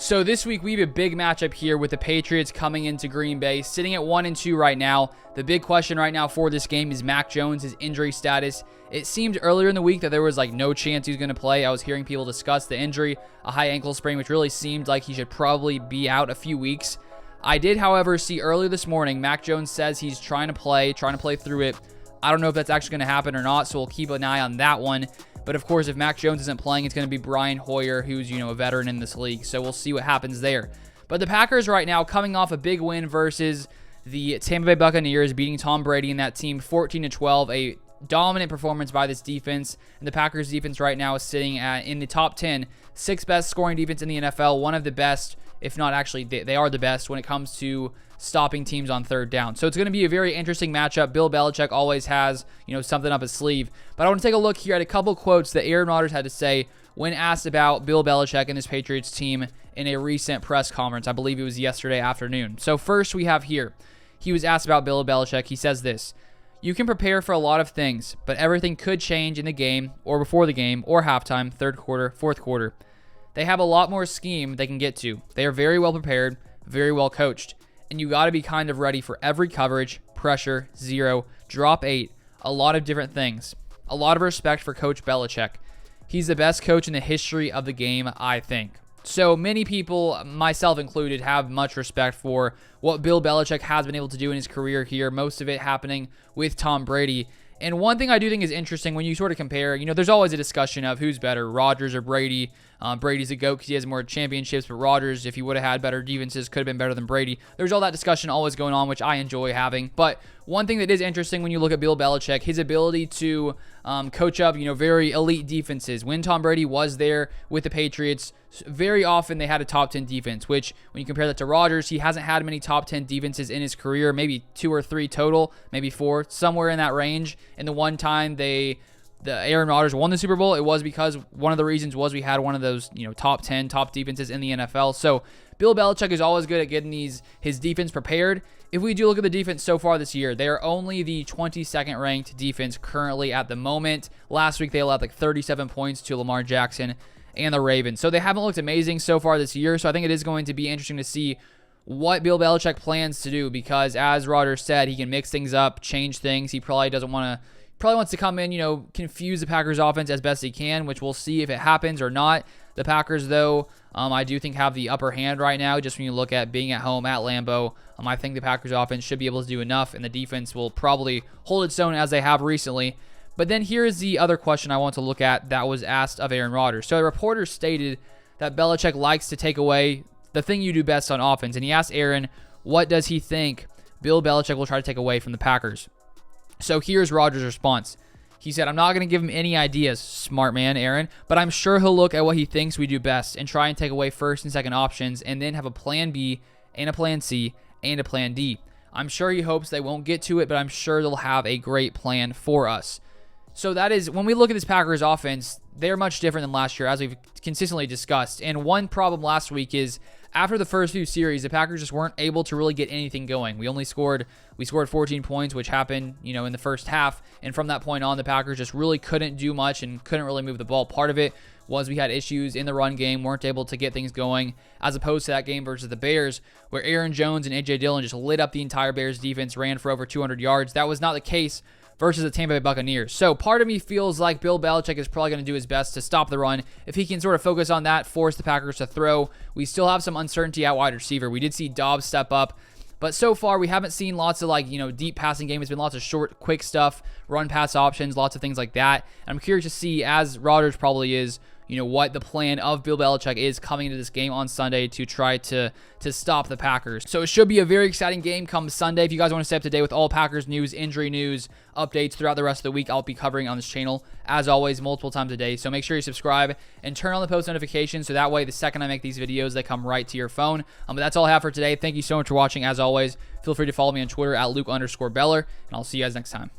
So this week we have a big matchup here with the Patriots coming into Green Bay, sitting at 1-2 right now. The big question right now for this game is Mac Jones, his injury status. It seemed earlier in the week that there was like no chance he was going to play. I was hearing people discuss the injury, a high ankle sprain, which really seemed like he should probably be out a few weeks. I did, however, see earlier this morning, Mac Jones says he's trying to play through it. I don't know if that's actually going to happen or not, so we'll keep an eye on that one. But of course, if Mac Jones isn't playing, it's going to be Brian Hoyer, who's, a veteran in this league. So we'll see what happens there. But the Packers right now coming off a big win versus the Tampa Bay Buccaneers, beating Tom Brady and that team 14-12, a dominant performance by this defense. And the Packers defense right now is sitting in the top 10, sixth best scoring defense in the NFL, one of the best, if not actually they are the best when it comes to stopping teams on third down. So it's going to be a very interesting matchup. Bill Belichick always has, something up his sleeve. But I want to take a look here at a couple quotes that Aaron Rodgers had to say when asked about Bill Belichick and his Patriots team in a recent press conference. I believe it was yesterday afternoon. So first we have here, he was asked about Bill Belichick. He says this: "You can prepare for a lot of things, but everything could change in the game or before the game or halftime, third quarter, fourth quarter. They have a lot more scheme they can get to. They are very well prepared, very well coached. And you got to be kind of ready for every coverage, pressure, zero, drop 8, a lot of different things. A lot of respect for Coach Belichick. He's the best coach in the history of the game, I think." So many people, myself included, have much respect for what Bill Belichick has been able to do in his career here, most of it happening with Tom Brady. And one thing I do think is interesting when you sort of compare, there's always a discussion of who's better, Rodgers or Brady. Brady's a GOAT because he has more championships, but Rodgers, if he would have had better defenses, could have been better than Brady. There's all that discussion always going on, which I enjoy having. But one thing that is interesting when you look at Bill Belichick, his ability to coach up, very elite defenses. When Tom Brady was there with the Patriots, very often they had a top 10 defense, which when you compare that to Rodgers, he hasn't had many top 10 defenses in his career, maybe 2 or 3 total, maybe 4, somewhere in that range. And the one time the Aaron Rodgers won the Super Bowl, it was because one of the reasons was we had one of those, top 10, top defenses in the NFL. So Bill Belichick is always good at getting his defense prepared. If we do look at the defense so far this year, they are only the 22nd ranked defense currently at the moment. Last week, they allowed like 37 points to Lamar Jackson and the Ravens. So they haven't looked amazing so far this year. So I think it is going to be interesting to see what Bill Belichick plans to do, because as Rodgers said, he can mix things up, change things. He probably wants to come in, confuse the Packers offense as best he can, which we'll see if it happens or not. The Packers, though, I do think have the upper hand right now, just when you look at being at home at Lambeau. I think the Packers offense should be able to do enough, and the defense will probably hold its own as they have recently. But then here's the other question I want to look at that was asked of Aaron Rodgers. So a reporter stated that Belichick likes to take away the thing you do best on offense, and he asked Aaron, what does he think Bill Belichick will try to take away from the Packers? So here's Rodgers' response. He said, "I'm not going to give him any ideas, smart man, Aaron, but I'm sure he'll look at what he thinks we do best and try and take away first and second options and then have a plan B and a plan C and a plan D. I'm sure he hopes they won't get to it, but I'm sure they'll have a great plan for us." So that is, when we look at this Packers offense, they're much different than last year, as we've consistently discussed. And one problem last week is after the first few series, the Packers just weren't able to really get anything going. We scored 14 points, which happened, in the first half. And from that point on, the Packers just really couldn't do much and couldn't really move the ball. Part of it was we had issues in the run game, weren't able to get things going, as opposed to that game versus the Bears, where Aaron Jones and A.J. Dillon just lit up the entire Bears defense, ran for over 200 yards. That was not the case versus the Tampa Bay Buccaneers. So part of me feels like Bill Belichick is probably going to do his best to stop the run. If he can sort of focus on that, force the Packers to throw. We still have some uncertainty at wide receiver. We did see Dobbs step up, but so far we haven't seen lots of deep passing game. It's been lots of short, quick stuff, run pass options, lots of things like that. And I'm curious to see, as Rodgers probably is, what the plan of Bill Belichick is coming into this game on Sunday to try to stop the Packers. So it should be a very exciting game come Sunday. If you guys want to stay up to date with all Packers news, injury news, updates throughout the rest of the week, I'll be covering on this channel, as always, multiple times a day. So make sure you subscribe and turn on the post notifications so that way the second I make these videos, they come right to your phone. But that's all I have for today. Thank you so much for watching. As always, feel free to follow me on Twitter at Luke_Beller, and I'll see you guys next time.